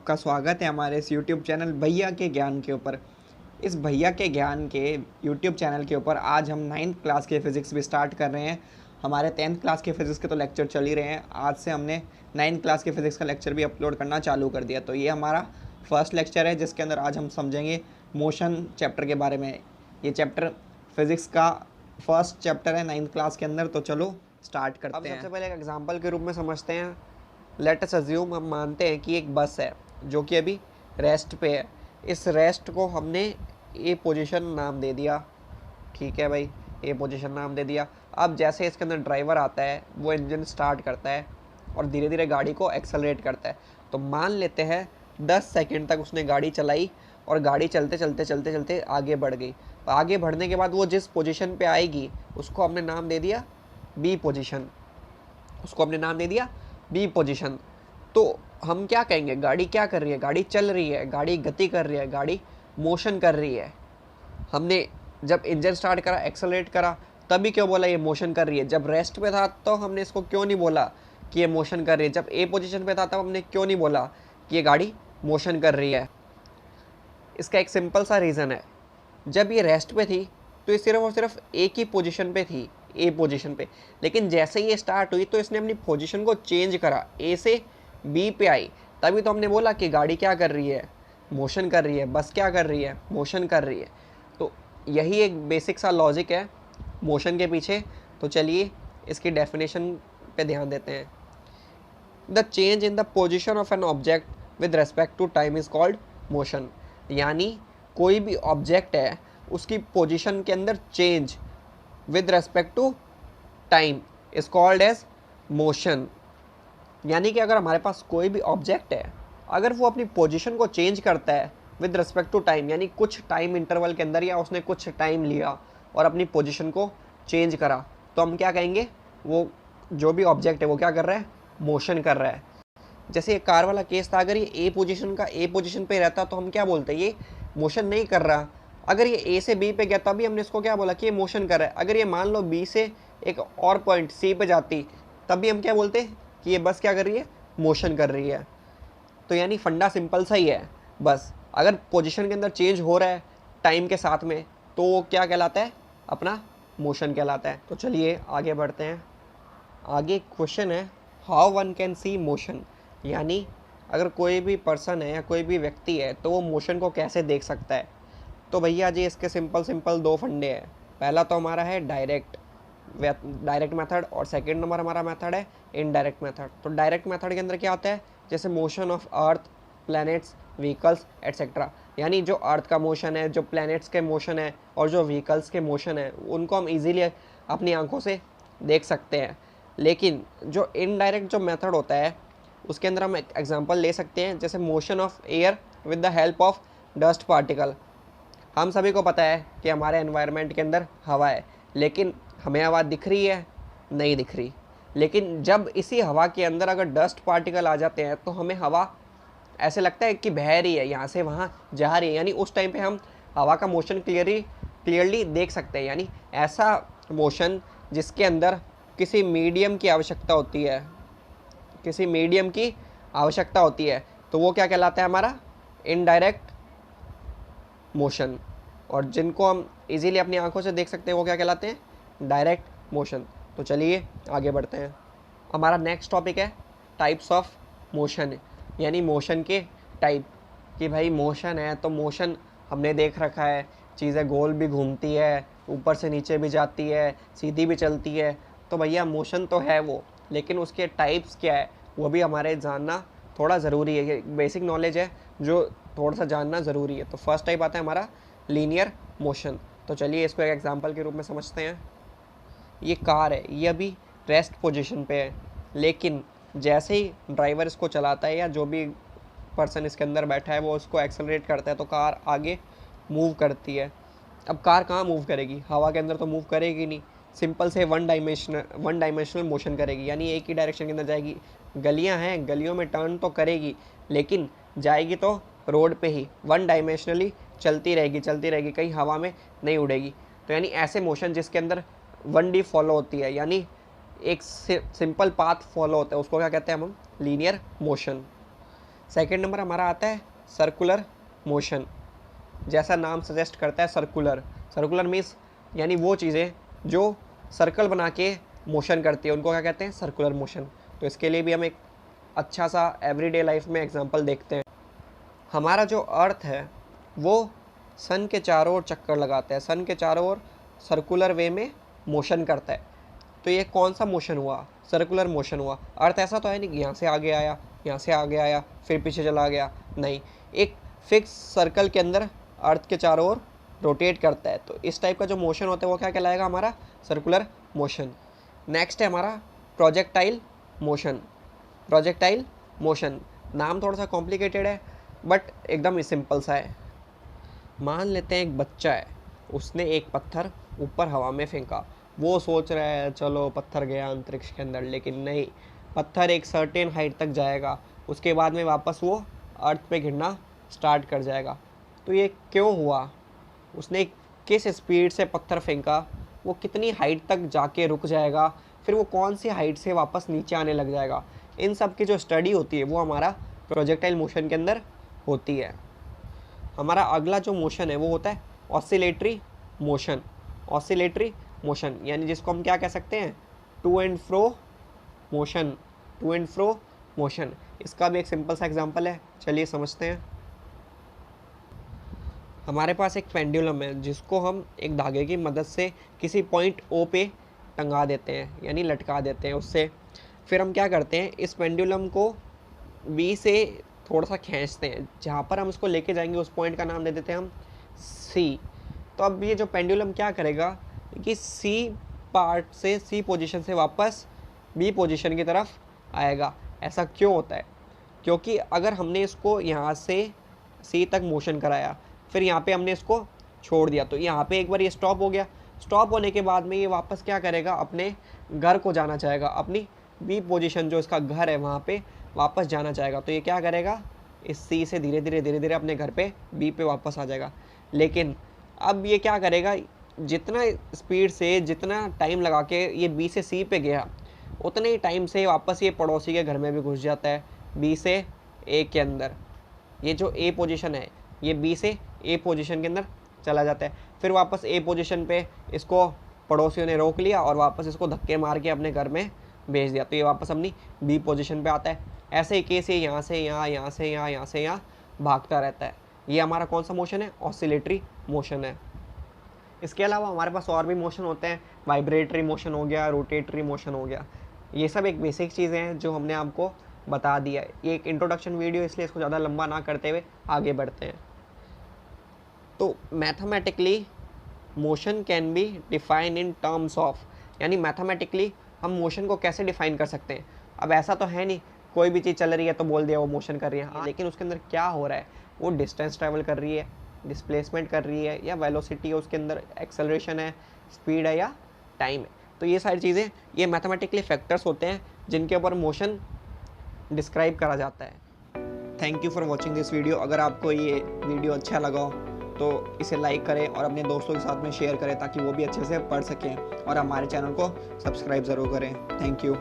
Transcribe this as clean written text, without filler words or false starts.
आपका स्वागत है हमारे इस यूट्यूब चैनल भैया के ज्ञान के ऊपर। इस भैया के ज्ञान के यूट्यूब चैनल के ऊपर आज हम 9th क्लास के फ़िज़िक्स भी स्टार्ट कर रहे हैं। हमारे 10th क्लास के फ़िज़िक्स के तो लेक्चर चल ही रहे हैं। आज से हमने 9th क्लास के फ़िज़िक्स का लेक्चर भी अपलोड करना चालू कर दिया। तो ये हमारा फर्स्ट लेक्चर है जिसके अंदर आज हम समझेंगे मोशन चैप्टर के बारे में। ये चैप्टर फ़िज़िक्स का फर्स्ट चैप्टर है 9th क्लास के अंदर। तो चलो स्टार्ट करते हैं। सबसे पहले एक एग्जाम्पल के रूप में समझते हैं। लेट अस अज्यूम, हम मानते हैं कि एक बस है जो कि अभी रेस्ट पे है। इस रेस्ट को हमने ए पोजीशन नाम दे दिया। ठीक है भाई, ए पोजीशन नाम दे दिया। अब जैसे इसके अंदर ड्राइवर आता है वो इंजन स्टार्ट करता है और धीरे धीरे गाड़ी को एक्सेलरेट करता है। तो मान लेते हैं 10 सेकंड तक उसने गाड़ी चलाई और गाड़ी चलते चलते चलते चलते आगे बढ़ गई। तो आगे बढ़ने के बाद वो जिस पोजीशन पे आएगी उसको हमने नाम दे दिया बी पोजीशन। उसको हमने नाम दे दिया बी पोजीशन। तो हम क्या कहेंगे, गाड़ी क्या कर रही है? गाड़ी चल रही है, गाड़ी गति कर रही है, गाड़ी मोशन कर रही है। हमने जब इंजन स्टार्ट करा, एक्सेलरेट करा, तभी क्यों बोला ये मोशन कर रही है? जब रेस्ट पे था तो हमने इसको क्यों नहीं बोला कि ये मोशन कर रही है? जब ए पोजीशन पे था तब हमने क्यों नहीं बोला कि ये गाड़ी मोशन कर रही है? इसका एक सिंपल सा रीज़न है। जब ये रेस्ट पे थी तो ये सिर्फ और सिर्फ एक ही पोजीशन पे थी, ए पोजीशन पे। लेकिन जैसे ही ये स्टार्ट हुई तो इसने अपनी पोजीशन को चेंज करा, ए से बी पे आई। तभी तो हमने बोला कि गाड़ी क्या कर रही है? मोशन कर रही है। बस क्या कर रही है? मोशन कर रही है। तो यही एक बेसिक सा लॉजिक है मोशन के पीछे। तो चलिए इसकी डेफिनेशन पे ध्यान देते हैं। The change in the position of an object with respect to time is called motion. यानी कोई भी ऑब्जेक्ट है उसकी पोजीशन के अंदर change with respect to time is called as motion. यानी कि अगर हमारे पास कोई भी ऑब्जेक्ट है, अगर वो अपनी पोजीशन को चेंज करता है विद रिस्पेक्ट टू टाइम, यानी कुछ टाइम इंटरवल के अंदर या उसने कुछ टाइम लिया और अपनी पोजीशन को चेंज करा, तो हम क्या कहेंगे? वो जो भी ऑब्जेक्ट है वो क्या कर रहा है? मोशन कर रहा है। जैसे ये कार वाला केस था, अगर ये ए पोजीशन पे रहता तो हम क्या बोलते? ये मोशन नहीं कर रहा। अगर ये ए से बी पे गया तभी हमने इसको क्या बोला कि ये मोशन कर रहा है। अगर ये मान लो बी से एक और पॉइंट सी पे जाती तभी हम क्या बोलते कि ये बस क्या कर रही है? मोशन कर रही है। तो यानी फंडा सिंपल सा ही है। बस अगर पोजीशन के अंदर चेंज हो रहा है टाइम के साथ में तो वो क्या कहलाता है? अपना मोशन कहलाता है। तो चलिए आगे बढ़ते हैं। आगे क्वेश्चन है, how one can see motion. यानी अगर कोई भी पर्सन है या कोई भी व्यक्ति है तो वो मोशन को कैसे देख सकता है? तो भैया जी इसके सिंपल दो फंडे हैं। पहला तो हमारा है डायरेक्ट मेथड और सेकंड नंबर हमारा मेथड है इनडायरेक्ट मेथड। तो डायरेक्ट मेथड के अंदर क्या होता है? जैसे motion of earth, planets, vehicles etcetera. यानी जो अर्थ का मोशन है, जो प्लैनेट्स के मोशन है और जो व्हीकल्स के मोशन है उनको हम इजीली अपनी आंखों से देख सकते हैं। लेकिन जो इनडायरेक्ट जो मेथड होता है उसके अंदर हम एक एग्जांपल ले सकते हैं, जैसे motion of air with the help of dust particle. हम सभी को पता है कि हमारे एनवायरनमेंट के अंदर हवा है, लेकिन हमें हवा दिख रही है? नहीं दिख रही। लेकिन जब इसी हवा के अंदर अगर डस्ट पार्टिकल आ जाते हैं तो हमें हवा ऐसे लगता है कि बह रही है, यहाँ से वहाँ जा रही है। यानी उस टाइम पे हम हवा का मोशन क्लियरली देख सकते हैं। यानी ऐसा मोशन जिसके अंदर किसी मीडियम की आवश्यकता होती है, किसी मीडियम की आवश्यकता होती है, तो वो क्या कहलाता है? हमारा इनडायरेक्ट मोशन। और जिनको हम इजीली अपनी आंखों से देख सकते हैं वो क्या कहलाते हैं? Direct motion. तो चलिए आगे बढ़ते हैं। हमारा नेक्स्ट टॉपिक है टाइप्स ऑफ मोशन। यानी मोशन के टाइप। कि भाई मोशन है तो मोशन हमने देख रखा है, चीज़ें गोल भी घूमती है, ऊपर से नीचे भी जाती है, सीधी भी चलती है। तो भैया मोशन तो है वो, लेकिन उसके टाइप्स क्या है वो भी हमारे जानना थोड़ा ज़रूरी है। ये बेसिक नॉलेज है जो थोड़ा सा जानना ज़रूरी है। तो फर्स्ट टाइप आता है हमारा लीनियर मोशन। तो चलिए इसको एक एग्जांपल के रूप में समझते हैं। ये कार है, ये अभी रेस्ट पोजीशन पे है, लेकिन जैसे ही ड्राइवर इसको चलाता है या जो भी पर्सन इसके अंदर बैठा है वो उसको एक्सेलरेट करता है तो कार आगे मूव करती है। अब कार कहाँ मूव करेगी? हवा के अंदर तो मूव करेगी नहीं। सिंपल से वन डायमेंशनल मोशन करेगी, यानी एक ही डायरेक्शन के अंदर जाएगी। गलियाँ हैं, गलियों में टर्न तो करेगी, लेकिन जाएगी तो रोड पे ही, वन डायमेंशनली चलती रहेगी, कहीं हवा में नहीं उड़ेगी। तो यानी ऐसे मोशन जिसके अंदर 1D फॉलो होती है, यानी एक सिंपल पाथ फॉलो होता है, उसको क्या कहते हैं हम? Linear motion. सेकंड नंबर हमारा आता है सर्कुलर मोशन। जैसा नाम सजेस्ट करता है सर्कुलर, सर्कुलर मीन्स यानी वो चीज़ें जो सर्कल बना के मोशन करती है उनको क्या कहते हैं, सर्कुलर मोशन। तो इसके लिए भी हम एक अच्छा सा एवरीडे लाइफ में एग्जांपल देखते हैं। हमारा जो अर्थ है वो सन के चारों ओर चक्कर लगाता है, सन के चारों ओर सर्कुलर वे में मोशन करता है। तो ये कौन सा मोशन हुआ, सर्कुलर मोशन हुआ। अर्थ ऐसा तो है नहीं कि यहाँ से आगे आया, यहाँ से आगे आया, फिर पीछे चला गया, नहीं, एक फिक्स सर्कल के अंदर अर्थ के चारों ओर रोटेट करता है। तो इस टाइप का जो मोशन होता है वो क्या कहलाएगा, हमारा सर्कुलर मोशन। नेक्स्ट है हमारा प्रोजेक्टाइल मोशन। प्रोजेक्टाइल मोशन नाम थोड़ा सा कॉम्प्लिकेटेड है बट एकदम सिंपल सा है। मान लेते हैं एक बच्चा है, उसने एक पत्थर ऊपर हवा में फेंका, वो सोच रहा है चलो पत्थर गया अंतरिक्ष के अंदर, लेकिन नहीं, पत्थर एक सर्टेन हाइट तक जाएगा, उसके बाद में वापस वो अर्थ पे गिरना स्टार्ट कर जाएगा। तो ये क्यों हुआ, उसने किस स्पीड से पत्थर फेंका, वो कितनी हाइट तक जाके रुक जाएगा, फिर वो कौन सी हाइट से वापस नीचे आने लग जाएगा, इन सब की जो स्टडी होती है वो हमारा प्रोजेक्टाइल मोशन के अंदर होती है। हमारा अगला जो मोशन है वो होता है ऑसिलेटरी मोशन। ऑसिलेटरी मोशन यानी जिसको हम क्या कह सकते हैं, to and fro motion, to and fro motion. इसका भी एक सिंपल सा एग्जांपल है, चलिए समझते हैं। हमारे पास एक पेंडुलम है जिसको हम एक धागे की मदद से किसी पॉइंट ओ पे टंगा देते हैं यानी लटका देते हैं उससे। फिर हम क्या करते हैं, इस पेंडुलम को बी से थोड़ा सा खींचते हैं, जहाँ पर हम उसको लेके जाएंगे उस पॉइंट का नाम दे देते हैं हम सी। तो अब ये जो पेंडुलम क्या करेगा कि सी पार्ट से, सी पोजीशन से वापस बी पोजीशन की तरफ आएगा। ऐसा क्यों होता है, क्योंकि अगर हमने इसको यहाँ से सी तक मोशन कराया, फिर यहाँ पे हमने इसको छोड़ दिया, तो यहाँ पे एक बार ये स्टॉप हो गया। स्टॉप होने के बाद में ये वापस क्या करेगा, अपने घर को जाना चाहेगा, अपनी बी पोजीशन जो इसका घर है वहाँ पे वापस जाना चाहेगा। तो ये क्या करेगा, इस सी से धीरे धीरे अपने घर पे बी पे वापस आ जाएगा। लेकिन अब ये क्या करेगा, जितना स्पीड से, जितना टाइम लगा के ये बी से सी पे गया, उतने ही टाइम से वापस ये पड़ोसी के घर में भी घुस जाता है, बी से ए के अंदर। ये जो ए पोजीशन है ये बी से ए पोजीशन के अंदर चला जाता है। फिर वापस ए पोजीशन पे इसको पड़ोसियों ने रोक लिया और वापस इसको धक्के मार के अपने घर में भेज दिया, तो ये वापस अपनी बी पोजीशन पे आता है। ऐसे ही केस ये यहाँ से यहाँ, यहाँ से यहाँ, यहाँ से यहाँ भागता रहता है। ये हमारा कौन सा मोशन है, ऑसिलेटरी मोशन है। इसके अलावा हमारे पास और भी मोशन होते हैं, वाइब्रेटरी मोशन हो गया, रोटेटरी मोशन हो गया। ये सब एक बेसिक चीज़ें हैं जो हमने आपको बता दिया है। ये एक इंट्रोडक्शन वीडियो, इसलिए इसको ज़्यादा लंबा ना करते हुए आगे बढ़ते हैं। तो mathematically motion can be define in terms of, यानी मैथमेटिकली हम मोशन को कैसे डिफाइन कर सकते हैं। अब ऐसा तो है नहीं कोई भी चीज़ चल रही है तो बोल दिया वो मोशन कर रही है, हाँ, लेकिन उसके अंदर क्या हो रहा है, वो डिस्टेंस ट्रैवल कर रही है, डिस्प्लेसमेंट कर रही है, या वेलोसिटी है उसके अंदर, एक्सेलरेशन है, स्पीड है, या टाइम है। तो ये सारी चीज़ें ये मैथमेटिकली फैक्टर्स होते हैं जिनके ऊपर मोशन डिस्क्राइब करा जाता है। Thank you for watching this video. अगर आपको ये वीडियो अच्छा लगा हो तो इसे लाइक करें और अपने दोस्तों के साथ में शेयर करें ताकि वो भी अच्छे से पढ़ सकें, और हमारे चैनल को सब्सक्राइब ज़रूर करें। Thank you.